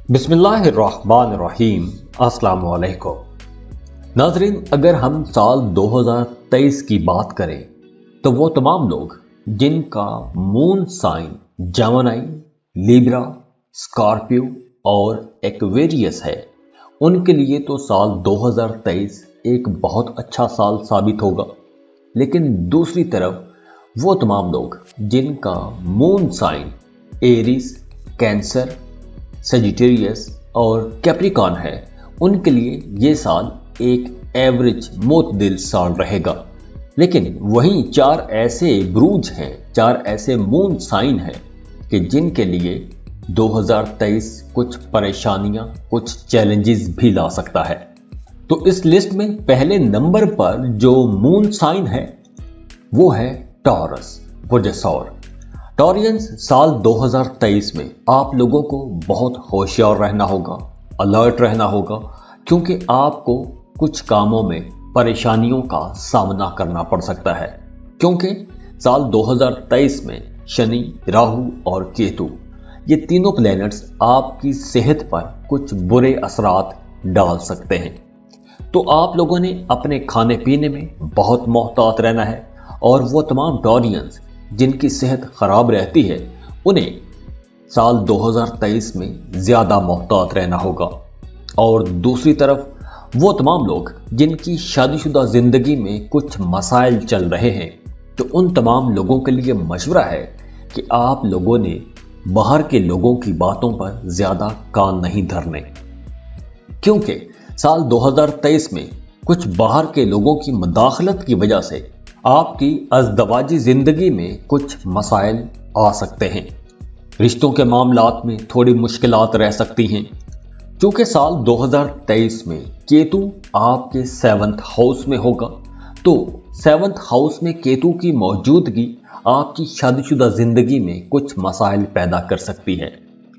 बिस्मिल्लाहिर्रहमानिर्रहीम। अस्सलाम वालेकुम नाज़रीन, अगर हम साल 2023 की बात करें तो वो तमाम लोग जिनका moon sign Gemini, Libra, Scorpio और एक्वेरियस है, उनके लिए तो साल 2023 एक बहुत अच्छा साल साबित होगा। लेकिन दूसरी तरफ वो तमाम लोग जिनका moon sign Aries, Cancer, Sagittarius और कैप्रिकॉर्न है, उनके लिए ये साल एक एवरेज मोतदिल साल रहेगा। लेकिन वहीं चार ऐसे ब्रूज हैं, चार ऐसे मून साइन हैं कि जिनके लिए 2023 कुछ परेशानियां, कुछ चैलेंजेस भी ला सकता है। तो इस लिस्ट में पहले नंबर पर जो मून साइन है वो है टॉरस, बुर्ज सौर। टॉरियंस, साल 2023 में आप लोगों को बहुत होशियार रहना होगा, अलर्ट रहना होगा, क्योंकि आपको कुछ कामों में परेशानियों का सामना करना पड़ सकता है। क्योंकि साल 2023 में शनि, राहु और केतु, ये तीनों प्लैनेट्स आपकी सेहत पर कुछ बुरे असरात डाल सकते हैं। तो आप लोगों ने अपने खाने पीने में बहुत मोहतात रहना है, और वो तमाम टॉरियंस जिनकी सेहत खराब रहती है, उन्हें साल 2023 में ज्यादा मोहतात रहना होगा। और दूसरी तरफ वो तमाम लोग जिनकी शादीशुदा जिंदगी में कुछ मसाइल चल रहे हैं, तो उन तमाम लोगों के लिए मशवरा है कि आप लोगों ने बाहर के लोगों की बातों पर ज्यादा कान नहीं धरने, क्योंकि साल 2023 में कुछ बाहर के लोगों की मदाखलत की वजह से आपकी अज़दवाजी जिंदगी में कुछ मसाइल आ सकते हैं। रिश्तों के मामलात में थोड़ी मुश्किलात रह सकती हैं, क्योंकि साल 2023 में केतु आपके 7th हाउस में होगा। तो 7th हाउस में केतु की मौजूदगी आपकी शादीशुदा जिंदगी में कुछ मसाइल पैदा कर सकती है।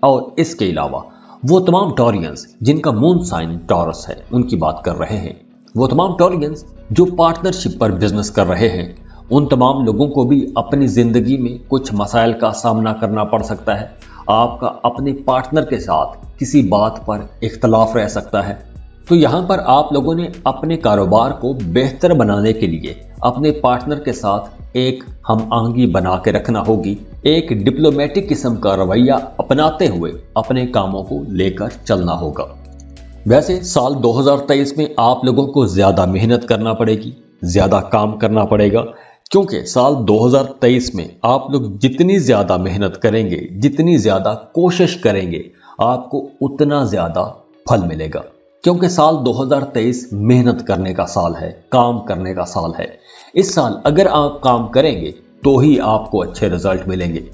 और इसके अलावा वो तमाम टॉरियंस जिनका मून साइन टॉरस है, उनकी बात कर रहे हैं। वो तमाम टॉरियंस जो पार्टनरशिप पर बिजनेस कर रहे हैं, उन तमाम लोगों को भी अपनी जिंदगी में कुछ मसाइल का सामना करना पड़ सकता है। आपका अपने पार्टनर के साथ किसी बात पर इख्तलाफ रह सकता है। तो यहाँ पर आप लोगों ने अपने कारोबार को बेहतर बनाने के लिए अपने पार्टनर के साथ एक हम आहंगी बना के रखना होगी। एक डिप्लोमेटिक किस्म का रवैया अपनाते हुए अपने कामों को लेकर चलना होगा। वैसे साल 2023 में आप लोगों को ज्यादा मेहनत करना पड़ेगी, ज्यादा काम करना पड़ेगा, क्योंकि साल 2023 में आप लोग जितनी ज्यादा मेहनत करेंगे, जितनी ज्यादा कोशिश करेंगे, आपको उतना ज्यादा फल मिलेगा। क्योंकि साल 2023 मेहनत करने का साल है, काम करने का साल है। इस साल अगर आप काम करेंगे तो ही आपको अच्छे रिजल्ट मिलेंगे।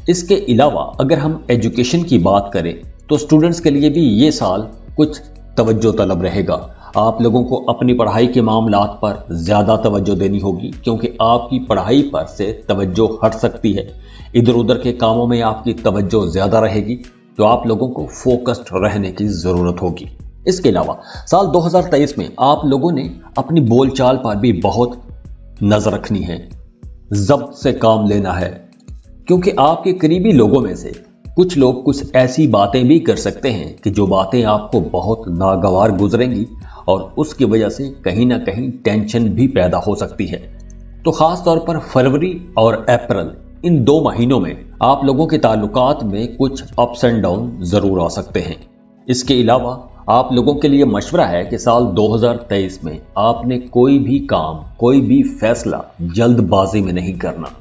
इसके अलावा अगर हम एजुकेशन की बात करें तो स्टूडेंट्स के लिए भी ये साल कुछ तवज्जो तलब रहेगा। आप लोगों को अपनी पढ़ाई के मामलात पर ज्यादा तवज्जो देनी होगी, क्योंकि आपकी पढ़ाई पर से तवज्जो हट सकती है। इधर उधर के कामों में आपकी तवज्जो ज्यादा रहेगी, तो आप लोगों को फोकस्ड रहने की जरूरत होगी। इसके अलावा साल 2023 में आप लोगों ने अपनी बोलचाल पर भी बहुत नजर रखनी है, जब्त से काम लेना है, क्योंकि आपके करीबी लोगों में से कुछ लोग कुछ ऐसी बातें भी कर सकते हैं कि जो बातें आपको बहुत नागवार गुजरेंगी, और उसकी वजह से कहीं ना कहीं टेंशन भी पैदा हो सकती है। तो खास तौर पर फरवरी और अप्रैल, इन 2 महीनों में आप लोगों के ताल्लुकात में कुछ अप्स एंड डाउन जरूर आ सकते हैं। इसके अलावा आप लोगों के लिए मशवरा है कि साल 2023 में आपने कोई भी काम, कोई भी फैसला जल्दबाजी में नहीं करना,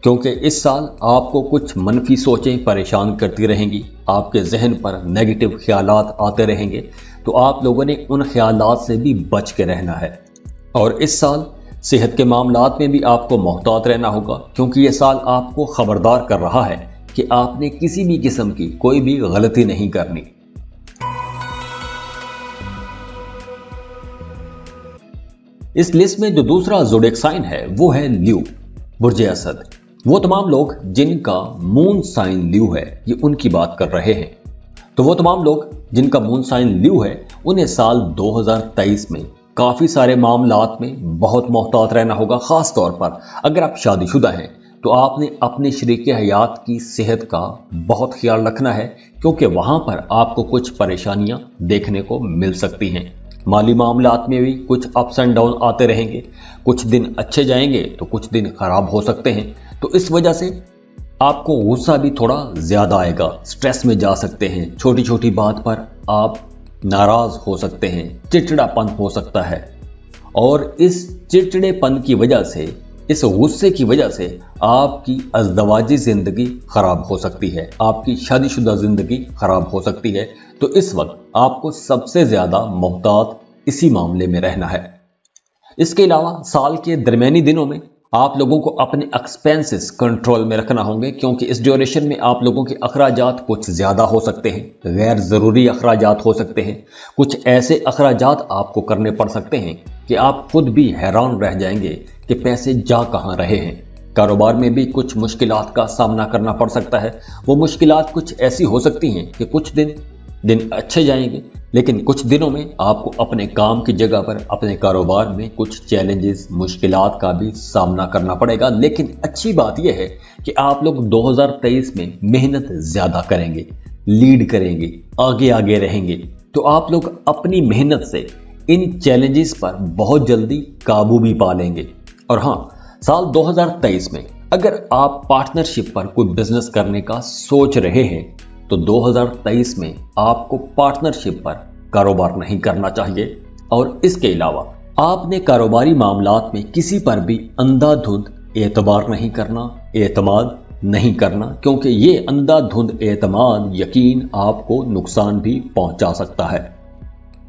क्योंकि इस साल आपको कुछ मनफी सोचें परेशान करती रहेंगी, आपके जहन पर नेगेटिव ख्यालात आते रहेंगे। तो आप लोगों ने उन ख्यालात से भी बच के रहना है। और इस साल सेहत के मामलात में भी आपको मोहतात रहना होगा, क्योंकि ये साल आपको खबरदार कर रहा है कि आपने किसी भी किस्म की कोई भी गलती नहीं करनी। इस लिस्ट में जो दूसरा ज़ोडिएक साइन है वो है ल्यू, बुर्ज असद। वो तमाम लोग जिनका मून साइन ल्यू है, ये उनकी बात कर रहे हैं। तो वो तमाम लोग जिनका मून साइन ल्यू है, उन्हें साल 2023 में काफ़ी सारे मामलात में बहुत मोहतात रहना होगा। ख़ास तौर पर अगर आप शादीशुदा हैं तो आपने अपने शरीक हयात की सेहत का बहुत ख्याल रखना है, क्योंकि वहां पर आपको कुछ परेशानियां देखने को मिल सकती हैं। माली मामलात में भी कुछ अप्स एंड डाउन आते रहेंगे, कुछ दिन अच्छे जाएंगे तो कुछ दिन खराब हो सकते हैं। तो इस वजह से आपको गुस्सा भी थोड़ा ज्यादा आएगा, स्ट्रेस में जा सकते हैं, छोटी छोटी बात पर आप नाराज हो सकते हैं, चिड़चिड़ापन हो सकता है। और इस चिड़चिड़ेपन की वजह से, इस गुस्से की वजह से आपकी अज़दवाजी जिंदगी खराब हो सकती है, आपकी शादीशुदा जिंदगी खराब हो सकती है। तो इस वक्त आपको सबसे ज्यादा मोहतात इसी मामले में रहना है। इसके अलावा साल के दरमियानी दिनों में आप लोगों को अपने एक्सपेंसेस कंट्रोल में रखना होंगे, क्योंकि इस ड्यूरेशन में आप लोगों के अखराजात कुछ ज़्यादा हो सकते हैं, गैर ज़रूरी अखराजात हो सकते हैं। कुछ ऐसे अखराजात आपको करने पड़ सकते हैं कि आप खुद भी हैरान रह जाएंगे कि पैसे जा कहाँ रहे हैं। कारोबार में भी कुछ मुश्किलात का सामना करना पड़ सकता है। वो मुश्किलात कुछ ऐसी हो सकती हैं कि कुछ दिन अच्छे जाएंगे, लेकिन कुछ दिनों में आपको अपने काम की जगह पर, अपने कारोबार में कुछ चैलेंजेस, मुश्किलात का भी सामना करना पड़ेगा। लेकिन अच्छी बात यह है कि आप लोग 2023 में मेहनत ज़्यादा करेंगे, लीड करेंगे, आगे आगे रहेंगे। तो आप लोग अपनी मेहनत से इन चैलेंजेस पर बहुत जल्दी काबू भी पा लेंगे। और हाँ, साल 2023 में अगर आप पार्टनरशिप पर कोई बिजनेस करने का सोच रहे हैं तो 2023 में आपको पार्टनरशिप पर कारोबार नहीं करना चाहिए। और इसके अलावा आपने कारोबारी मामलात में किसी पर भी अंधाधुंध एतबार नहीं करना, एतमाद नहीं करना, क्योंकि ये अंधाधुंध एतमाद, यकीन आपको नुकसान भी पहुंचा सकता है।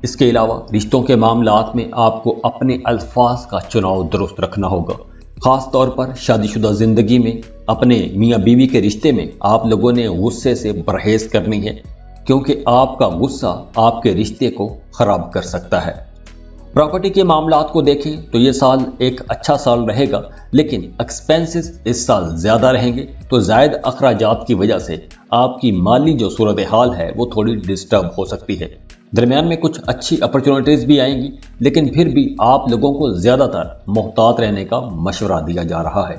इसके अलावा रिश्तों के मामलात में आपको अपने अल्फाज का चुनाव दुरुस्त रखना होगा। खास तौर पर शादीशुदा जिंदगी में, अपने मियाँ बीवी के रिश्ते में आप लोगों ने गुस्से से परहेज करनी है, क्योंकि आपका गुस्सा आपके रिश्ते को खराब कर सकता है। प्रॉपर्टी के मामलात को देखें तो ये साल एक अच्छा साल रहेगा, लेकिन एक्सपेंसेस इस साल ज्यादा रहेंगे। तो जायद अखराजात की वजह से आपकी माली जो सूरत हाल है वो थोड़ी डिस्टर्ब हो सकती है। दरमियान में कुछ अच्छी अपॉर्चुनिटीज भी आएंगी, लेकिन फिर भी आप लोगों को ज्यादातर मोहतात रहने का मशवरा दिया जा रहा है।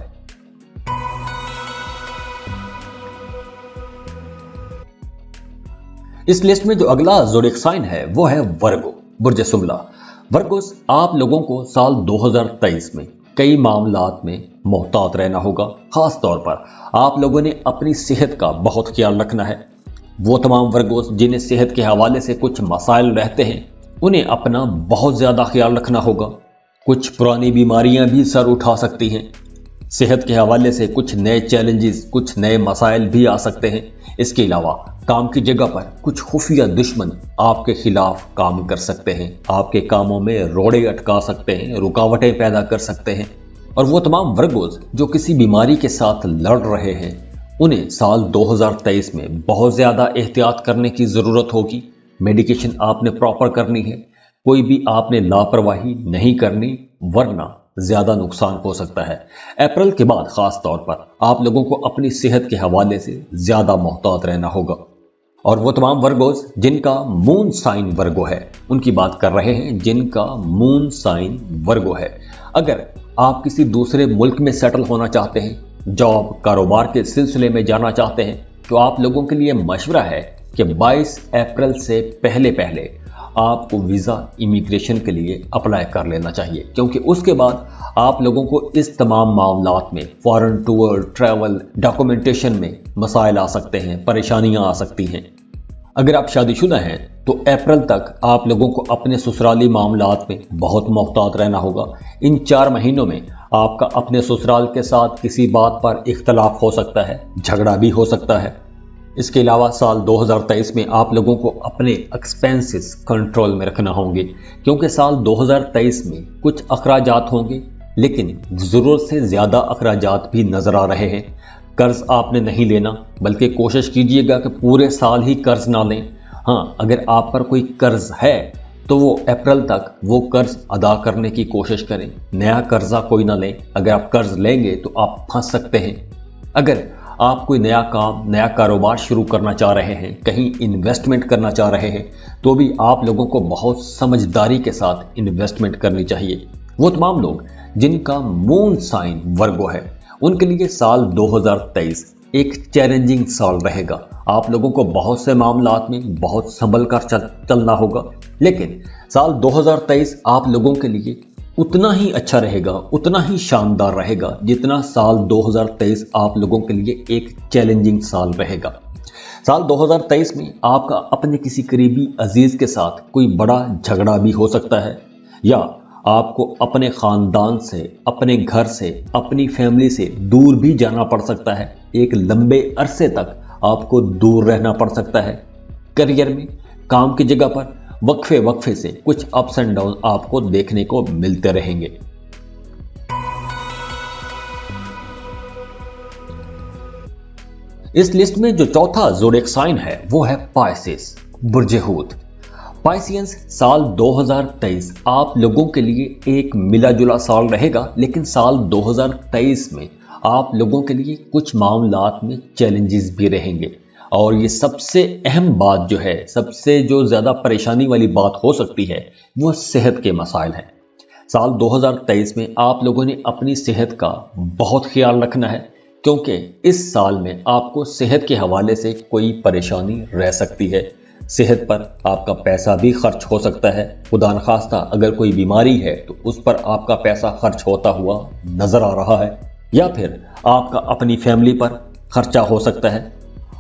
इस लिस्ट में जो अगला ज़ोडिएक साइन है वो है वर्गो, बुर्ज सुमला। वर्गोस, आप लोगों को साल 2023 में कई मामलात में मोहतात रहना होगा। खास तौर पर आप लोगों ने अपनी सेहत का बहुत ख्याल रखना है। वो तमाम वर्गोस जिन्हें सेहत के हवाले से कुछ मसाइल रहते हैं, उन्हें अपना बहुत ज़्यादा ख्याल रखना होगा। कुछ पुरानी बीमारियां भी सर उठा सकती हैं। सेहत के हवाले से कुछ नए चैलेंजेस, कुछ नए मसाइल भी आ सकते हैं। इसके अलावा काम की जगह पर कुछ खुफिया दुश्मन आपके खिलाफ काम कर सकते हैं, आपके कामों में रोड़े अटका सकते हैं, रुकावटें पैदा कर सकते हैं। और वो तमाम वर्गोस जो किसी बीमारी के साथ लड़ रहे हैं, उन्हें साल 2023 में बहुत ज़्यादा एहतियात करने की ज़रूरत होगी। मेडिकेशन आपने प्रॉपर करनी है, कोई भी आपने लापरवाही नहीं करनी, वरना ज़्यादा नुकसान हो सकता है। अप्रैल के बाद ख़ास तौर पर आप लोगों को अपनी सेहत के हवाले से ज़्यादा मोहतात रहना होगा। और वो तमाम वर्गोस जिनका मून साइन वर्गो है, उनकी बात कर रहे हैं, जिनका मून साइन वर्गो है। अगर आप किसी दूसरे मुल्क में सेटल होना चाहते हैं, जॉब, कारोबार के सिलसिले में जाना चाहते हैं, तो आप लोगों के लिए मशवरा है कि 22 अप्रैल से पहले पहले आपको वीज़ा इमिग्रेशन के लिए अप्लाई कर लेना चाहिए, क्योंकि उसके बाद आप लोगों को इस तमाम मामलात में, फॉरेन टूर, ट्रैवल, डॉक्यूमेंटेशन में मसाइल आ सकते हैं, परेशानियां आ सकती हैं। अगर आप शादीशुदा हैं तो अप्रैल तक आप लोगों को अपने ससुराली मामलात में बहुत मोहतात रहना होगा। इन 4 महीनों में आपका अपने ससुराल के साथ किसी बात पर इख्तलाफ हो सकता है, झगड़ा भी हो सकता है। इसके अलावा साल 2023 में आप लोगों को अपने एक्सपेंसेस कंट्रोल में रखना होंगे, क्योंकि साल 2023 में कुछ अखराजात होंगे, लेकिन ज़रूरत से ज़्यादा अखराजात भी नज़र आ रहे हैं। कर्ज आपने नहीं लेना, बल्कि कोशिश कीजिएगा कि पूरे साल ही कर्ज ना लें। हाँ, अगर आप पर कोई कर्ज है तो वो अप्रैल तक वो कर्ज अदा करने की कोशिश करें, नया कर्जा कोई ना लें। अगर आप कर्ज लेंगे तो आप फंस सकते हैं। अगर आप कोई नया काम, नया कारोबार शुरू करना चाह रहे हैं, कहीं इन्वेस्टमेंट करना चाह रहे हैं, तो भी आप लोगों को बहुत समझदारी के साथ इन्वेस्टमेंट करनी चाहिए। वो तमाम लोग जिनका मून साइन वर्गो है, उनके लिए साल 2023 एक चैलेंजिंग साल रहेगा। आप लोगों को बहुत से मामलात में बहुत संभल कर चलना होगा, लेकिन साल 2023 आप लोगों के लिए उतना ही अच्छा रहेगा, उतना ही शानदार रहेगा जितना साल 2023 आप लोगों के लिए एक चैलेंजिंग साल रहेगा। साल 2023 में आपका अपने किसी करीबी अजीज के साथ कोई बड़ा झगड़ा भी हो सकता है, या आपको अपने खानदान से, अपने घर से, अपनी फैमिली से दूर भी जाना पड़ सकता है। एक लंबे अरसे तक आपको दूर रहना पड़ सकता है। करियर में, काम की जगह पर वक्फे से कुछ अप्स एंड डाउन आपको देखने को मिलते रहेंगे। इस लिस्ट में जो चौथा ज़ोडिएक साइन है वो है पाइसेस, बुर्ज हूत। पाइसियंस, साल 2023 आप लोगों के लिए एक मिला जुला साल रहेगा, लेकिन साल 2023 में आप लोगों के लिए कुछ मामलात में चैलेंजेस भी रहेंगे। और ये सबसे अहम बात जो है, सबसे जो ज़्यादा परेशानी वाली बात हो सकती है, वो सेहत के मसाइल हैं। साल 2023 में आप लोगों ने अपनी सेहत का बहुत ख्याल रखना है, क्योंकि इस साल में आपको सेहत के हवाले से कोई परेशानी रह सकती है। सेहत पर आपका पैसा भी खर्च हो सकता है। खुदा न खास्ता अगर कोई बीमारी है तो उस पर आपका पैसा खर्च होता हुआ नजर आ रहा है, या फिर आपका अपनी फैमिली पर खर्चा हो सकता है।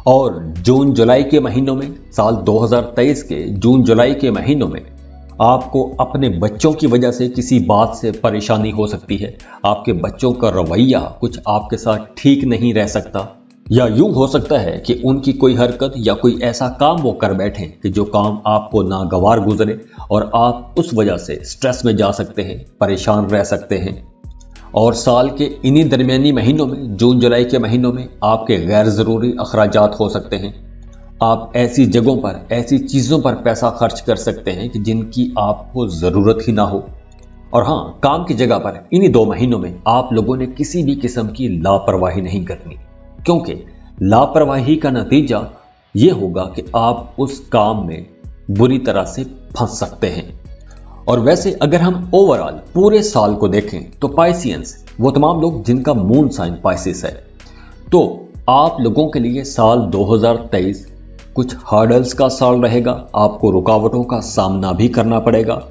और जून जुलाई के महीनों में, साल 2023 के जून जुलाई के महीनों में आपको अपने बच्चों की वजह से किसी बात से परेशानी हो सकती है। आपके बच्चों का रवैया कुछ आपके साथ ठीक नहीं रह सकता, या यूं हो सकता है कि उनकी कोई हरकत या कोई ऐसा काम वो कर बैठें कि जो काम आपको नागवार गुजरे और आप उस वजह से स्ट्रेस में जा सकते हैं, परेशान रह सकते हैं। और साल के इन्हीं दरमियानी महीनों में, जून जुलाई के महीनों में आपके गैर ज़रूरी अखराजात हो सकते हैं। आप ऐसी जगहों पर, ऐसी चीज़ों पर पैसा खर्च कर सकते हैं कि जिनकी आपको ज़रूरत ही ना हो। और हाँ, काम की जगह पर इन्हीं 2 महीनों में आप लोगों ने किसी भी किस्म की लापरवाही नहीं करनी, क्योंकि लापरवाही का नतीजा ये होगा कि आप उस काम में बुरी तरह से फंस सकते हैं। और वैसे अगर हम ओवरऑल पूरे साल को देखें तो पाइसियंस, वो तमाम लोग जिनका मून साइन पाइसिस है, तो आप लोगों के लिए साल 2023 कुछ हर्डल्स का साल रहेगा। आपको रुकावटों का सामना भी करना पड़ेगा,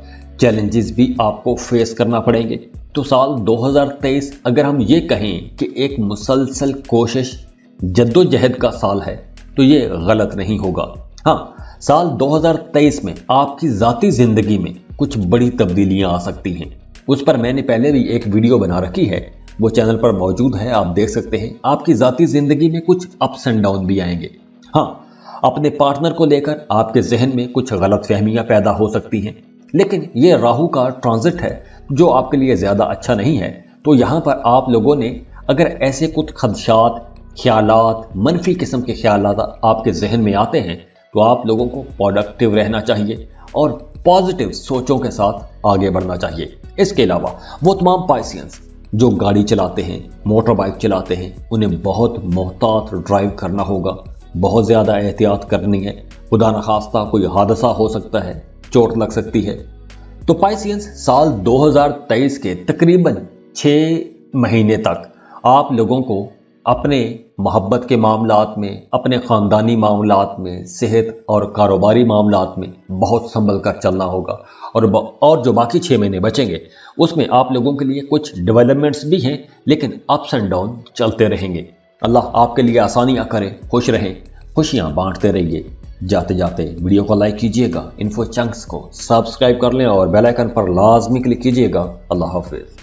चैलेंजेस भी आपको फेस करना पड़ेंगे। तो साल 2023 अगर हम ये कहें कि एक मुसलसल कोशिश, जद्दोजहद का साल है, तो ये गलत नहीं होगा। हाँ, साल 2023 में आपकी ज़ाती ज़िंदगी में कुछ बड़ी तब्दीलियां आ सकती हैं। उस पर मैंने पहले भी एक वीडियो बना रखी है, वो चैनल पर मौजूद है, आप देख सकते हैं। आपकी ज़ाती ज़िंदगी में कुछ अप्स एंड डाउन भी आएंगे। हाँ, अपने पार्टनर को लेकर आपके जहन में कुछ गलतफहमियां पैदा हो सकती हैं, लेकिन ये राहु का ट्रांजिट है जो आपके लिए ज़्यादा अच्छा नहीं है। तो यहाँ पर आप लोगों ने अगर ऐसे कुछ खदशात, ख्यालात, मनफी किस्म के ख्यालात आपके जहन में आते हैं, तो आप लोगों को प्रोडक्टिव रहना चाहिए और पॉजिटिव सोचों के साथ आगे बढ़ना चाहिए। इसके अलावा वो तमाम पाइसियंस जो गाड़ी चलाते हैं, मोटर बाइक चलाते हैं, उन्हें बहुत मोहतात ड्राइव करना होगा, बहुत ज़्यादा एहतियात करनी है। खुदा न खास्ता कोई हादसा हो सकता है, चोट लग सकती है। तो पाइसियंस, साल 2023 के तकरीबन 6 महीने तक आप लोगों को अपने मोहब्बत के मामलात में, अपने ख़ानदानी मामलात में, सेहत और कारोबारी मामलात में बहुत संभल कर चलना होगा। और जो बाकी 6 महीने बचेंगे उसमें आप लोगों के लिए कुछ डेवलपमेंट्स भी हैं, लेकिन अप्स एंड डाउन चलते रहेंगे। अल्लाह आपके लिए आसानियाँ करे, खुश रहें, खुशियाँ बांटते रहिए। जाते जाते वीडियो को लाइक कीजिएगा, इन्फो चंक्स को सब्सक्राइब कर लें और बेल आइकन पर लाजमी क्लिक कीजिएगा। अल्लाह हाफिज़।